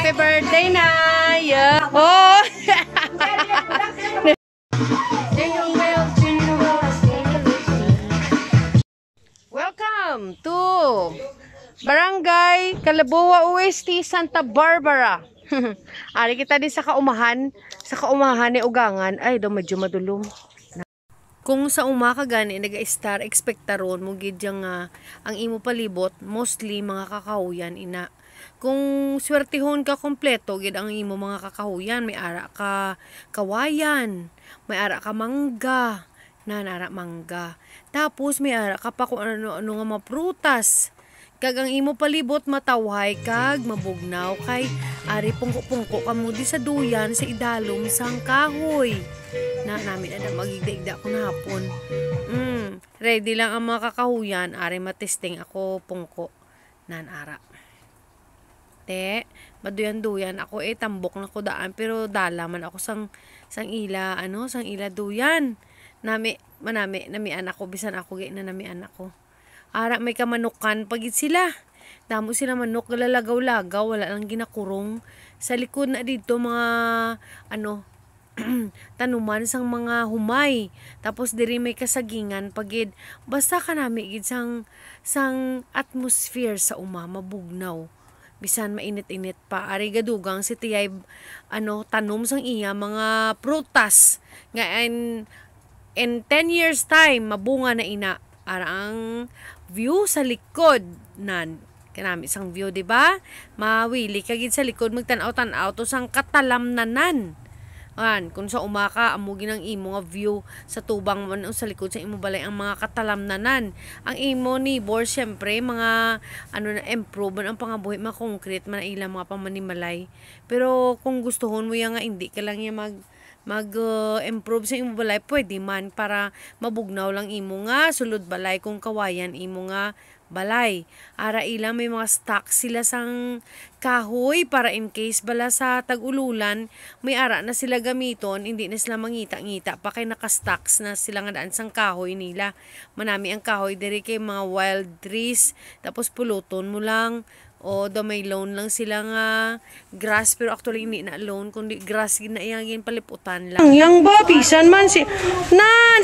Happy birthday, Naya! Oh! Welcome to Barangay Calaboa OST, Santa Barbara. Ari kita di sa kaumahan ni Ugangan. Ay, daw medyo madulong. Kung sa umaka gani naga-star expectaron mo gid nga ang imo palibot mostly mga kakahuyan ina. Kung swertihon ka kompleto gid ang imo mga kakahuyan, may ara ka kawayan, may ara ka mangga, nanara mangga. Tapos may ara ka pa kung ano nga maprutas. Kag ang imo palibot matawhay kag mabugnaw kay ari pungko-pungko kamo di sa duyan sa idalom sang kahoy. Na namin na magigdaigda ko na hapon. Ready lang ang mga kakahuyan, ari matesting ako pungko nan ara. Te, maduyan-duyan ako tambok na ko daan pero dala man ako sang ila duyan. Namian ako bisan ako gay na namian ako. Ara may kamanukan pagit sila. Damo sila manok lalagaw-lagaw, wala lang ginakurong. Sa likod na dito mga tanuman sang mga humay. Tapos diri may kasagingan pagid. Basta ka nami gid sang atmosphere sa mabugnaw. Bisan mainit-init pa. Ari gadugang si tiyay tanom sang iya mga prutas. Nga in 10 years time mabunga na ina. Ara ang view sa likod nan kanami sang view, di ba? Mawili kagid sa likod magtan-aw to sang katalamnanan. Kung sa umaka amugi ng imo nga view sa tubang man sa likod sa imo balay ang mga katalamnanan. Ang imo neighbor syempre mga improve ang pangabuhi mga concrete man ilang mga pamanimalay. Pero kung gustuhon mo nga hindi ka lang mag-improve sa imo balay, pwede man para mabugnaw lang imo nga sulod balay kung kawayan imo nga balay. Ara ilang may mga stock sila sang kahoy para in case bala sa tag-ululan may ara na sila gamiton, hindi na sila mangita-ngita pa kay naka-stocks na sila nga daan sang kahoy nila. Manami ang kahoy diri kay mga wild trees, tapos puluton mo lang. O do may loan lang sila nga grass, pero actually hindi na loan kundi grass na iyang paliputan lang. Yang ba pisan man si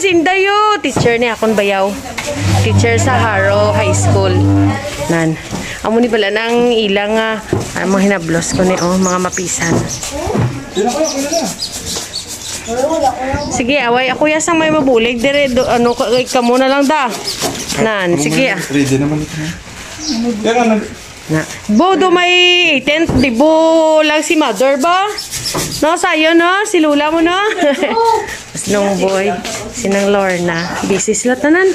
Indayo, teacher ni akon bayaw. Teacher sa Haro High School. Nan. Amo ni bala nang ilang mga hinablos ko ni mga mapisan. Sige, away ako yasang may mabulig dire kamo na lang da. Nan, sige. Ready naman ito. Bodo may 10th, di bo lang si mother ba? No, sayo no? Si Lula mo no? Nung boy, sinang Lorna. Busy sila tanan.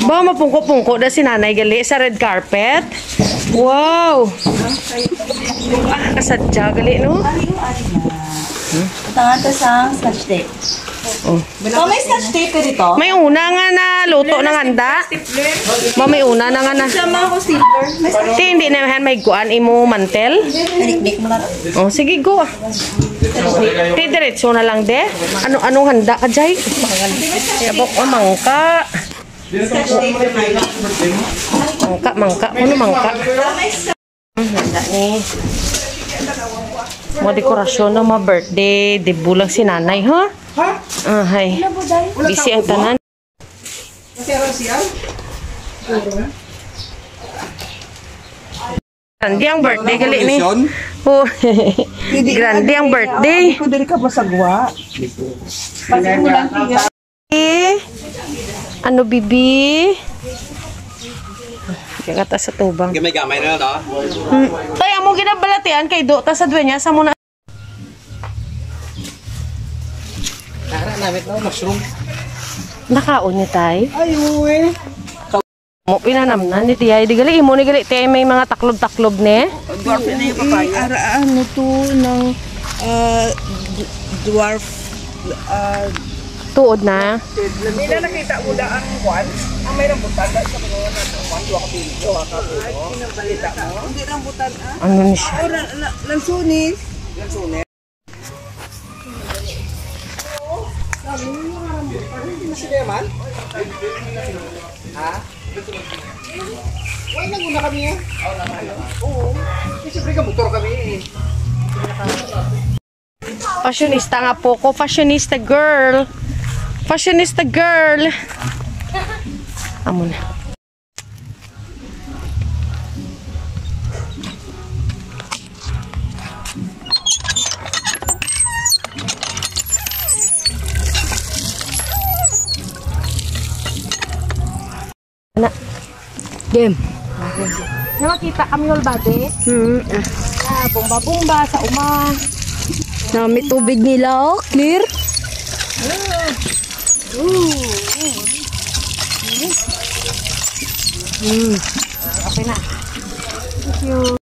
Ba, mapungko-pungko na si nanay gali sa red carpet. Wow! Kasadya gali no? Tanga to sa scotch tape. May scotch tape ka dito? May una nga na luto ng handa. May una na nga na. Sama ko stapler. Hindi na may guan imo mantel. Naniknik mo na. Sige, go. Diretso na lang de. Anong handa ka jay? Yabok mangka. Mangka. Ano mangka? Handa ni. Mga dekorasyon ng mga birthday. Debulang si nanay, ha? Hay. Busy ang tanan. Grande ang birthday gali ni. Oh. Grande ang birthday. Dili ka pasagwa. Ano bibi? Kata sa tubang. Gamay na to. Tay amo ginabalatian kay do ta sa duwenya sa muna. Ara namit no mushroom. Nakaon ni tay. Ay uy. Mo pinanamnan ni tiyay di gali imo ni gali tay may mga taklob-taklob ne. Ara to ng dwarf tuod na. Nila nakita mo da ang kwan. Ang may rambutan sa pangalan ng kwan, duwa ka pilo, Ay, pinabalita mo. Hindi rambutan Ano ni siya? Lansunis. Ha? Wala na muna kami eh. Oo. Siyempre ka motor kami eh. Fashionista nga po ko. Fashionista girl. Fashionista girl. Amo na. Na. Game. Na makita kami ol bade. Bomba-bomba sa uma. Na may tubig nila, oh, clear. Okay na. Thank you.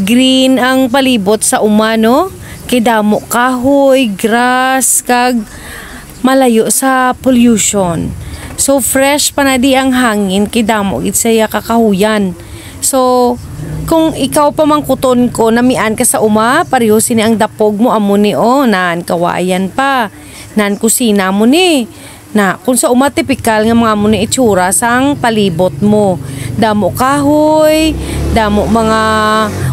Green ang palibot sa umano. Kay damo kahoy, grass, kag malayo sa pollution. So fresh pa na di ang hangin kay damo gid saya kakahuyan. So kung ikaw pa mang kuton ko namian ka sa uma, pareho sini ang dapog mo amo ni o nan kawayan pa. Nan kusina mo ni. Na kung sa uma tipikal nga mga mo ni itsura sang palibot mo. Damo kahoy, damo mga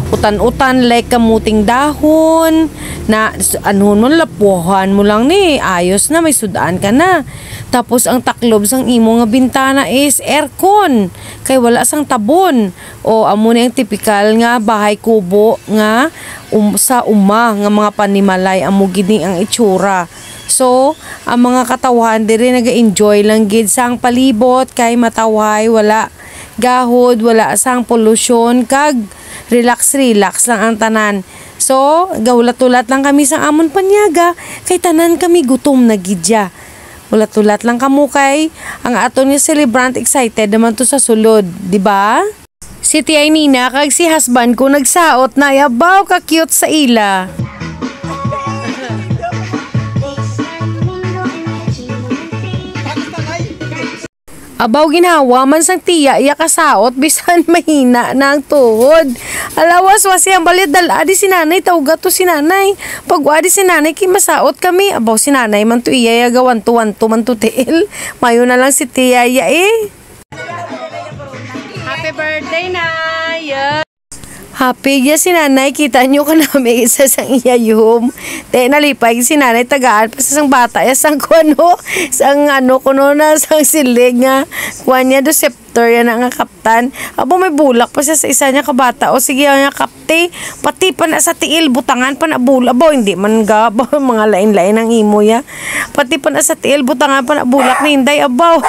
utan-utan like kamuting dahon na anuhon mo lapuhan mo lang ni ayos na may sudaan ka na. Tapos ang taklob sang imo nga bintana is aircon kay wala sang tabon o amo ni ang tipikal nga bahay kubo nga sa uma nga mga panimalay amo gini ang itsura. So ang mga katawhan diri naga-enjoy lang gid sang palibot kay matawhay wala gahod wala sang pollution kag relax lang ang tanan. So gaulat-ulat lang kami sa amon panyaga kay tanan kami gutom na gidya. Ulat-ulat lang kamo kay ang ato ni celebrant excited naman to sa sulod, di ba? Si Tiay Nina kag si husband ko nagsaot na yabaw ka cute sa ila. Abaw ginawa man sang tiya iya kasaot bisan mahina na ang tuhod. Alawas wasi ang balit dala di si nanay tawga to si nanay. Pagwa di si nanay kay masaot kami. Abaw si nanay man to iya gawan to man to tiil. Mayo na lang si tiya iya eh. Happy birthday Nay. Happy ya si nanay, kita nyo ka namin isa sang iyayom. Te nalipay si nanay tagaan pa sa sang bata ya sang kuano, sang ano kuno na sang silig nga. Kuan niya do scepter yan nga kaptan. Abo may bulak pa siya sa isa niya kabata o sige nga kapte. Pati pa na sa tiil butangan pa na bulak. Abo hindi man ga mga lain-lain ang imo ya. Pati pa na sa tiil butangan pa na bulak ni Inday abaw.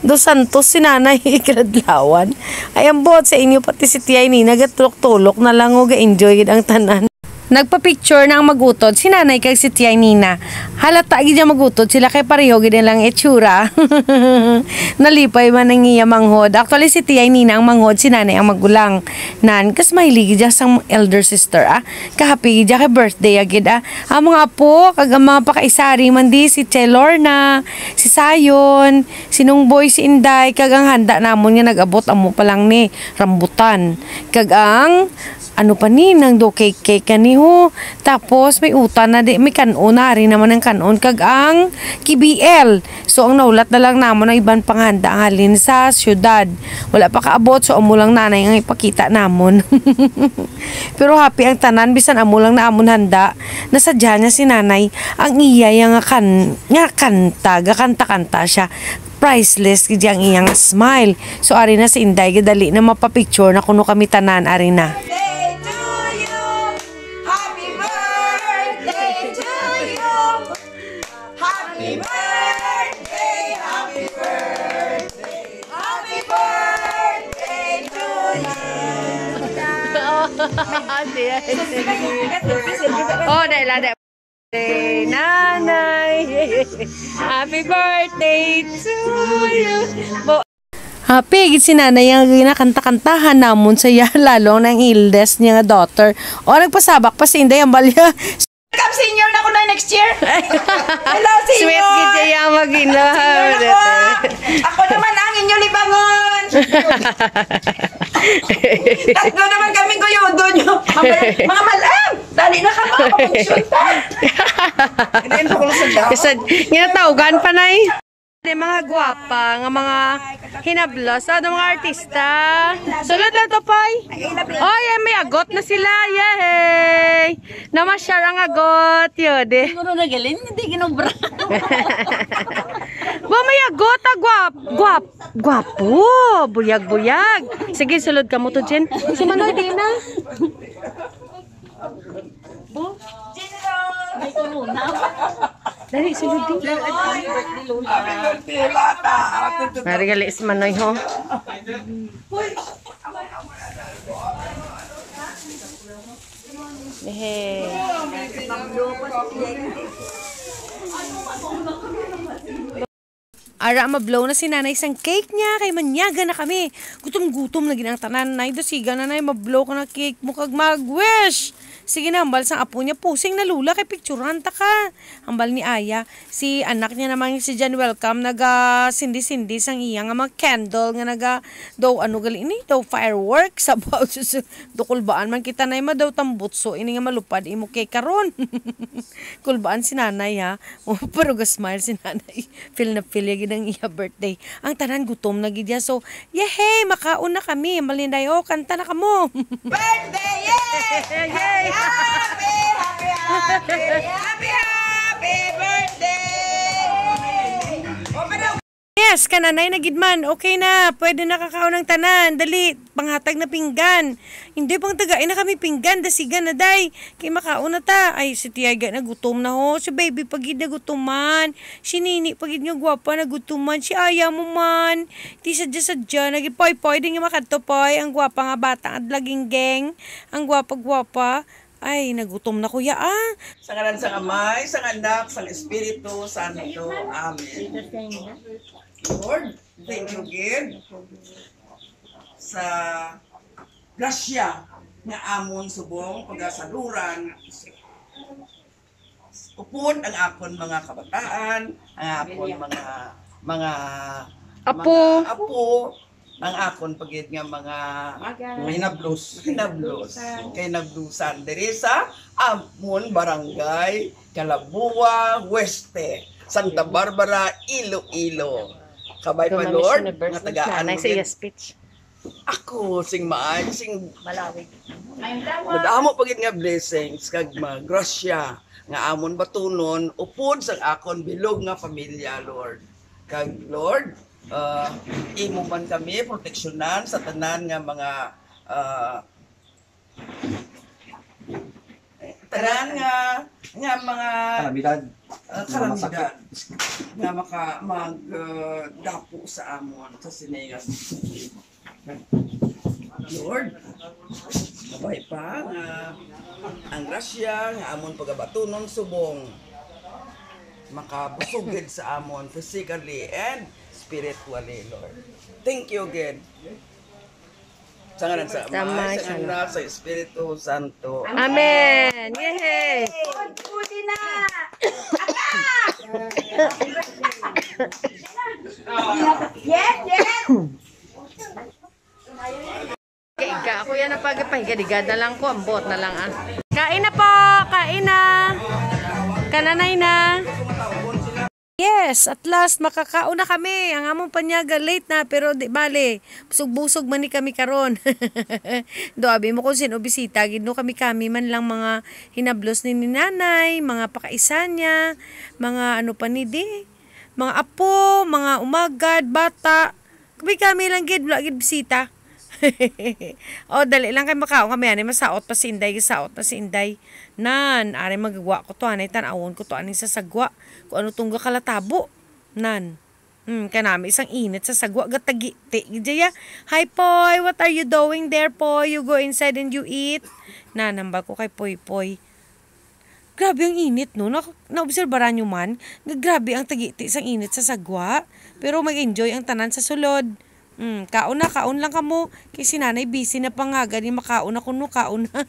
Do santos si nanay ikradlawan. Ayan bot sa inyo pati si Tiay Nina tulok na lang o ga-enjoy ang tanan. Nagpa-picture na ang magutod si nanay kag si Tiay Nina. Halata gid magutod sila kay pareho gid lang itsura. Nalipay man ang iya manghod. Actually si Tiay Nina ang manghod, si nanay ang magulang. Nan kas mahilig gid sang elder sister Kahapi gid kay birthday gid Ang mga apo kag ang mga pakaisari man di si Chelorna, si Sayon, si Nungboy, si Inday kag ang handa namon nga nag-abot amo pa lang ni rambutan. Kag ang ano pa ni nang do cake kani ho. Tapos may utan na di may kanon na rin naman ang kanon kag ang KBL. So ang naulat na lang namon ang ibang panghanda ang halin sa syudad. Wala pa kaabot so amo lang nanay ang ipakita namon. Pero happy ang tanan bisan amo lang na amon handa. Nasadya niya si nanay ang iya nga kanta siya. Priceless gid ang iyang smile. So ari na si Inday gidali na mapapicture na kuno kami tanan ari na. Oh, dahil nanay. Happy birthday to you. Happy gid si nanay ang ginakanta-kantahan namon sa iya lalo ng eldest niya nga daughter. O nagpasabak pa si Inday ang balya. Come senior na ko na next year. Hello senior. Sweet gid siya magina. Ako naman ang inyo libangon. Tatlo naman kami kuyudo nyo. Mga malam. Dali na ka ba? Pag-shoot ta. Hindi yun pa ko sa daw. Ginatawgan pa nay. Mga gwapa, nga mga hinablos, ano mga artista. Sulod lang to, Pai. Oh, yeah, may agot na sila. Yay! Namasyar ang agot. Yode. Siguro na galing, hindi ginobra. Ba, may agot, gwapo. Buyag-buyag. Sige, sulod ka mo to, Jen. Si Manoy, di na. May corona. Dali, sulod di. Marigali si Manoy, ho. Hehe. Ara, mablow na si nanay isang cake niya. Kay manyaga na kami. Gutom-gutom na ginang tanan. Nay, dosiga na nay, mablow ka na cake mo kag mag-wish. Sige na, hambal sang apo niya. Pusing na lula kay picturean ta ka. Hambal ni Aya. Si anak niya naman si Jan Welcome. Naga sindi-sindi sang iya nga mga candle. Nga naga daw ano gali ini. Daw fireworks. Sabaw kulbaan man kita nay ma daw tambutso. Ini nga malupad. Imo cake karon. Kulbaan si nanay ha. Pero ga-smile si nanay. Feel na feel yagi ng iya birthday. Ang tanan gutom na gidya. So, yehey, makaon na kami. Malinday, oh, kanta na kamo. Birthday! Yay! Yay! Happy, happy, happy, happy, happy birthday! Yes, kananay na gidman. Okay na. Pwede na kakaon ng tanan. Dali, panghatag na pinggan. Hindi pang tagain na kami pinggan. Dasigan na day. Kay makaon na ta. Ay, si Tiaga na gutom na ho. Si baby pagid na gutuman. Si Nini pagid nga gwapa na gutuman. Si Aya mo man. Di sadya-sadya. Nagipay-pay din nga makatopoy. Ang gwapa nga batang at laging geng. Ang gwapa-gwapa. Ay, nagutom na kuya ah. Sa ngalan sa Amay, sa Anak, sa Espiritu Santo. Amen. Lord, thank you, God, sa grasya nga amon subong pagasaluran. Upod ang akon mga kabataan, ang akon mga Apo. mga apo, ang akon pagid nga mga hinablos kay nablusan diri sa amon barangay Calabuwa Weste, Santa Barbara, Iloilo. Kabay pa Lord nga tagaan speech. ako sing maay sing Malawig. madamo pagid nga blessings kag grasya nga amon batunon upod sa akon bilog nga pamilya Lord. Kag Lord, imo man kami proteksyonan sa tanan nga mga tanan nga mga kalamidad nga dapo sa amon sa sinegas. Lord, kabay pa nga ang grasya nga amon pagabatunon subong makabusugid sa amon physically and spiritually, Lord. Thank you again. Sa ngalan sa Ama, sa Anak, sa Espiritu Santo. Amen. Yay! Pudi na! Yes, yes! Kaiga, ako yan na pagpahiga na lang ko, ambot na lang ah. Kain na po! Kain na! Kananay na! Yes, at last makakaon na kami. Ang among panyaga late na pero di bale, busog-busog man ni kami karon. Do abi mo kung sino bisita, gidno kami man lang mga hinablos ni nanay, mga pakaisan niya, mga ano pa ni di, mga apo, mga umagad, bata. Kami lang gid wala gid bisita. Oh, dali lang kay makaon kami ani masaot pa si Inday, gisaot na si Inday. Nan, ari magagwa ko to anay tan-awon ko to ani sa sagwa. Kung ano tungga kalatabo. Nan. Kanami isang init sa sagwa gatagiti. Gidya. Hi Poy, what are you doing there Poy? You go inside and you eat. Nan, hambal ko kay Poy Poy. Grabe ang init no. Naobserbaran nyo man. Grabe ang tagiti isang init sa sagwa. Pero mag-enjoy ang tanan sa sulod. Kaon lang kamo. Kay si nanay busy na pangaga ni makaon na kuno kaon na.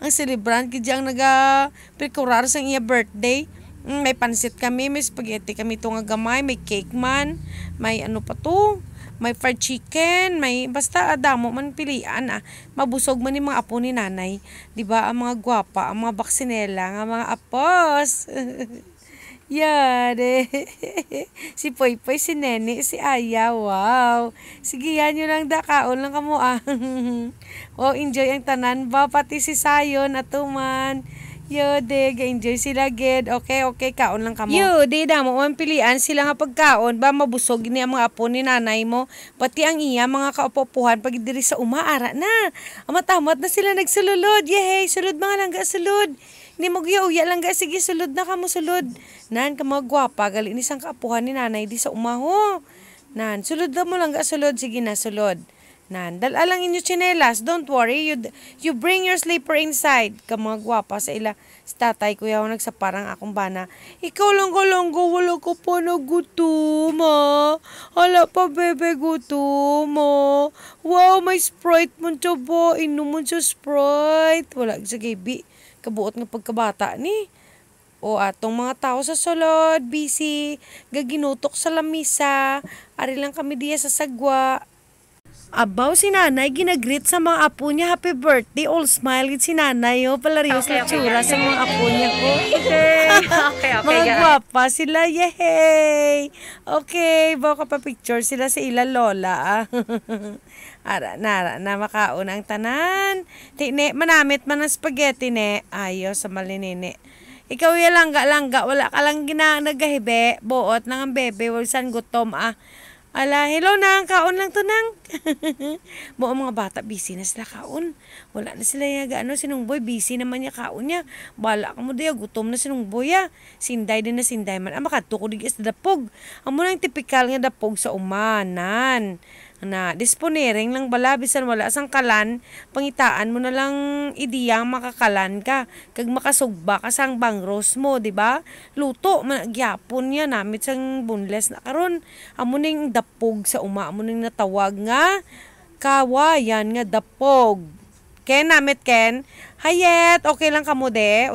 Ang celebrant kaya ang naga-precurar sa iya birthday. May pansit kami, may spaghetti kami ito nga gamay, may cake man, may ano pa to, may fried chicken, may basta adamo man pilian ah. Mabusog man ni mga apo ni nanay. Diba ang mga gwapa, ang mga baksinela, ang mga apos. Yare. Si Poy Poy, si Nene, si Aya. Wow. Sige, yan yun lang kaon lang kamo Oh, enjoy ang tanan ba? Pati si Sayon at Tuman. Yode, ga-enjoy sila gid. Okay, kaon lang kamo. Yode, damo man pilian sila nga pagkaon ba mabusog ni ang mga apo ni nanay mo. Pati ang iya mga kaupuhan pag diri sa umaara na. Amatamot na sila nagsulod. Yehey, sulod mga langga, sulod. Hindi mo uya lang ga, sige sulod na kamo sulod. Nan ka mga gwapa, gali ni sang kaapuhan ni nanay di sa umaho. Nan, sulod na mo lang ga, sulod, sige na sulod. Nan, dala lang inyo tsinelas, don't worry, you bring your sleeper inside. Ka mga gwapa sa ila, si tatay ko yaw nagsaparang akong bana. Ikaw lang wala ko pa nagutom ha. Hala pa bebe gutom mo. Wow, may Sprite mo siya ba? Inom mo siya Sprite. Wala sa gabi. Kabuot nga pagkabata ni. O atong mga tao sa sulod, busy, gaginutok sa lamisa, ari lang kami diya sa sagwa. Abaw si nanay, ginagreet sa mga apo niya, happy birthday, all smile si nanay, oh, palarios na tsura sa mga apo niya ko. Okay. Mga gwapa sila, yehey! Okay, bawa ka pa picture sila sa ila lola, Ara na makaon ang tanan. Tine, manamit man ng spaghetti ne. Ayo sa malinine. Ikaw ya langga, wala ka lang nagahibe. Buot nang ang bebe, walisan gutom Ala, hello nang, kaon lang to nang. Mo mga bata, busy na sila kaon. Wala na sila sinungboy, busy naman niya kaon niya. Bala ka mo diya, gutom na sinungboy Sinday din na sinday man. Makadto ko digis na dapog. Amo na yung typical nga dapog sa umanan. Na disponering lang bala bisan wala sang kalan, pangitaan mo na lang idiyang makakalan ka kag makasugba ka sang bangros mo, di ba? Luto man gyapon niya namit sang boneless na karon. Amo ning dapog sa uma, amo ning natawag nga kawayan nga dapog. Ken namit ken hayet, okay lang kamo de,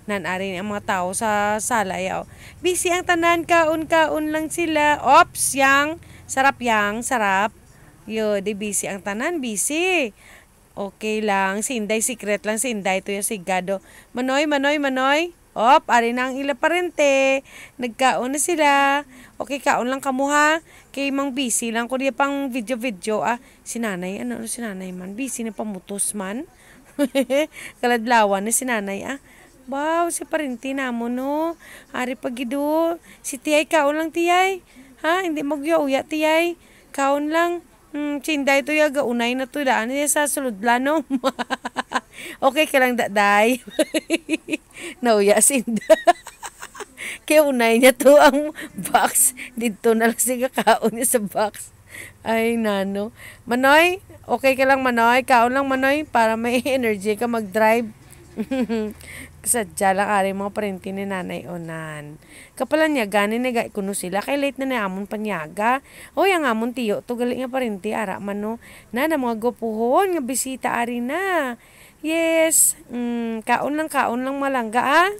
nan ari ang mga tao sa sala yaw. Busy ang tanan, kaon lang sila. Ops, sarap. Yo, di busy ang tanan, busy. Okay lang, si Inday, secret lang si Inday, to yung sigado. Manoy. Op, ari na ang ila parente. Nagkaon na sila. Okay, kaon lang kamo ha. Kay mang busy lang ko diya pang video. Si nanay, si nanay man? Busy na pamutos man. Kaladlawan na si nanay Wow, si parente na mo no. Ari pagido. Si tiyay, kaon lang tiyay. Ha, hindi magyauya tiyay. Kaon lang. Sinday to yaga, unay na to daan niya sa suludlanom. Okay ka lang daday. Nauya sinda. Kaya unay niya to ang box. Dito na lang siya kaon niya sa box. Ay, nano. Manoy, okay ka lang Manoy. Kaon lang Manoy para may energy ka mag-drive. Kasadya lang ari mga parente ni nanay onan. Kapalan niya ganin na kuno sila kay late na amon panyaga. O yang amon tiyo to gali nga parente ara man no. Na mga gopuhon nga bisita ari na. Yes. Kaon lang malangga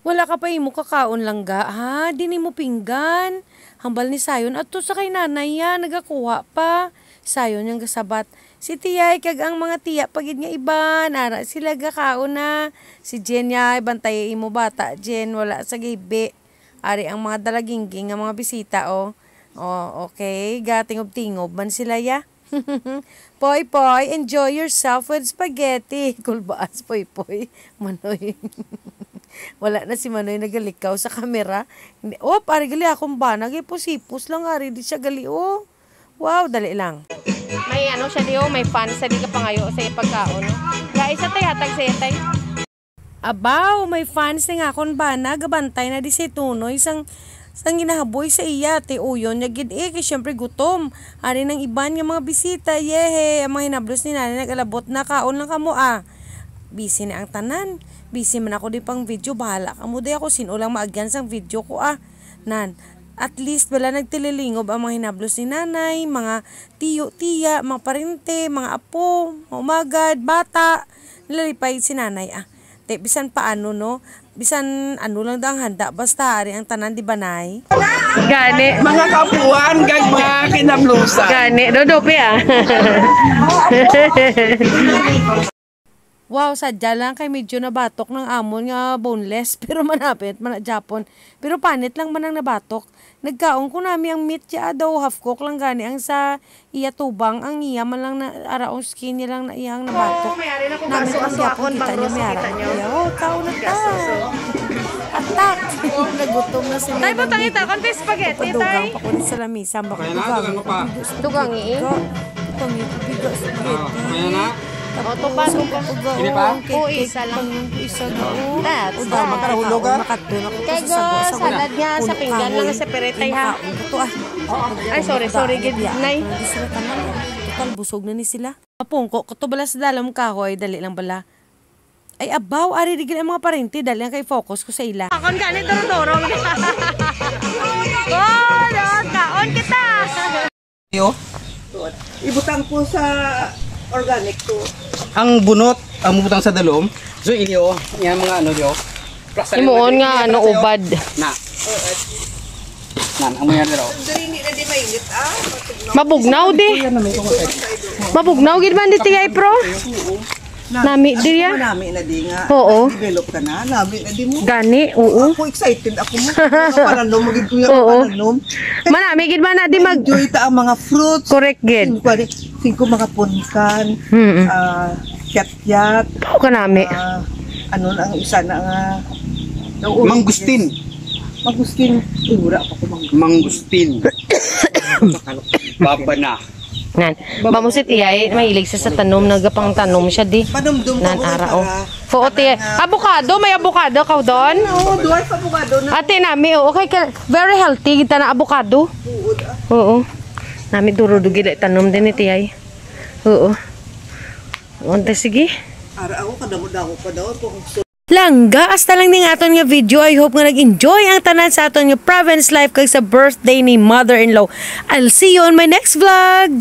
Wala ka pa imo kakaon langga ha. Dini mo pinggan. Hambal ni Sayon at to sa kay nanay nagakuha pa. Sayon yang gasabat. Si tiyay kag ang mga tiya pagid nga iban ara sila gakaon na. Si Jen bantay imo bata Jen wala sa gibe. Ari ang mga dalagingging nga mga bisita okay gatingob-tingob man sila Poy, enjoy yourself with spaghetti. Kulbaas, Poy. Manoy. Wala na si Manoy nagalikaw sa kamera. Ari gali akong ba nagipos-ipos lang ari di siya gali Wow, dali lang. May siya diyo, may fans sa di ka pangayo sa pagkaon. Guys, hatag sa yatay. Abaw, may fans nga akong bana, gabantay na di si Tunoy, sang ginahaboy sa iya, uyon, yagid kay syempre gutom. Ari ng iban nga mga bisita, yehe, ang mga hinablos ni nanay, nag-alabot na kaon lang kamo Busy na ang tanan. Busy man ako di pang video, bahala kamo di ako, sino lang maagyan sang video ko Nan, at least wala nagtililingob ang mga hinablos ni nanay, mga tiya, mga parente, mga apo, mga umagad, bata. Nilalipay si nanay bisan paano no? Bisan lang daw ang handa, basta ari ang tanan di banay. Gani. Mga kapuan, mga kinablusan. Gani, dodope Wow, sadya lang kay medyo nabatok ng amon nga boneless pero manapit man Japon. Pero panit lang man ang nabatok. Nagkaon ko nami ang meat ya daw half cook lang gani ang sa iya tubang ang iya man lang na araong skin niya lang na iyang nabatok. Mayari na kung Namin kaso ang yapon kita niya mayara. Oh, kaon na ta. Atak. Nagutom na si Tay, butang ita, konti spaghetti, tay. Padugang pa ko ni sa lamisa. Kaya na, dugan ko pa. Dugang Dugang bigas spaghetti. Kaya na. O, tupa. Ini pa? Oo, isa lang. Isa go. That's Uda makarahulog ka. Makadun ako Kaya go, salad nga sa pinggan lang sa peretay ha. Ay, sorry, gid. Nay. Total busog na ni sila. Mapungko ko to bala sa dalam kahoy, dali lang bala. Ay abaw, ari digil ang mga parente, dali lang kay focus ko sa ila. Akon gani doro-doro. Oh, kaon kita. Yo, Ibutang po sa organic to. ang bunot, ang mubutang sa dalom. So inyo, yan mga ano yo. Imuon nga ano ubad. Na. Nan, ang mga dero. Dari hindi na di mainit Mabugnaw di. Mabugnaw gid man di tigay pro. Nami di ya. Nami na di nga. Oo. Develop ka na. Nami na di mo. Gani, oo. Ako excited ako mo. Pananom, magiging kuya Oo. pananom. Manami gid man na di mag Enjoy ta ang mga fruits. correct gid. Singko mga punkan. Kyat-kyat. Pao ka nami. Ano na ang isa na nga. Mangustin. Mangustin. Ura pa ko Mangustin. Baba na. Nan. Bamusit iyay mahilig sa tanom nagapang tanom siya di. Panumdum Nan arao. Fuot iya. Avocado, may avocado ka doon? Oo, dwarf avocado na. Ate nami, okay ka. Very healthy kita na avocado. Oo. Nami duro dugi tanom din iti ay. Oo. Onte sige. Ara ako kadamo-damo pa daw kung Langga, hasta lang ning aton nga video. I hope nga nag-enjoy ang tanan sa aton nga province life kag sa birthday ni mother-in-law. I'll see you on my next vlog!